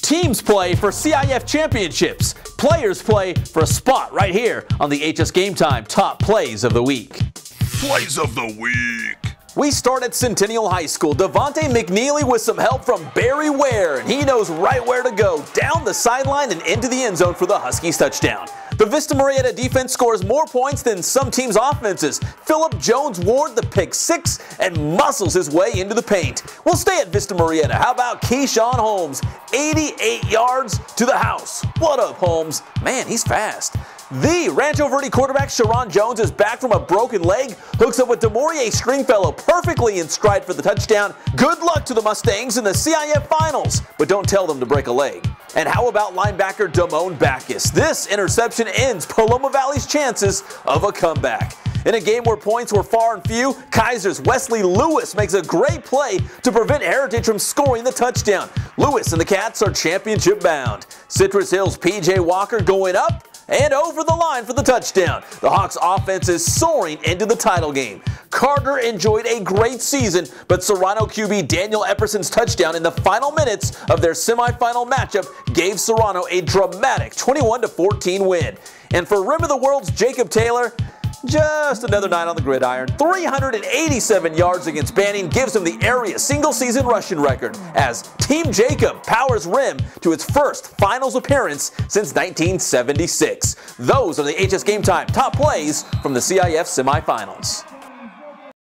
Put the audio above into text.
Teams play for CIF championships. Players play for a spot right here on the HS Game Time Top Plays of the Week. Plays of the Week. We start at Centennial High School. Devontae McNeely with some help from Barry Ware, and he knows right where to go, down the sideline and into the end zone for the Huskies touchdown. The Vista Marietta defense scores more points than some teams' offenses. Phillip Jones Ward the pick six and muscles his way into the paint. We'll stay at Vista Marietta. How about Keyshawn Holmes? 88 yards to the house. What up, Holmes? Man, he's fast. The Rancho Verde quarterback Sharon Jones is back from a broken leg, hooks up with DeMaurier Stringfellow perfectly in stride for the touchdown. Good luck to the Mustangs in the CIF Finals, but don't tell them to break a leg. And how about linebacker Damone Backus? This interception ends Paloma Valley's chances of a comeback. In a game where points were far and few, Kaiser's Wesley Lewis makes a great play to prevent Heritage from scoring the touchdown. Lewis and the Cats are championship bound. Citrus Hills PJ Walker going up and over the line for the touchdown. The Hawks offense is soaring into the title game. Carter enjoyed a great season, but Serrano QB Daniel Epperson's touchdown in the final minutes of their semifinal matchup gave Serrano a dramatic 21-14 win. And for Rim of the World's Jacob Taylor, just another night on the gridiron. 387 yards against Banning gives him the area single-season rushing record as Team Jacob powers Rim to its first finals appearance since 1976. Those are the HS Game Time top plays from the CIF semifinals.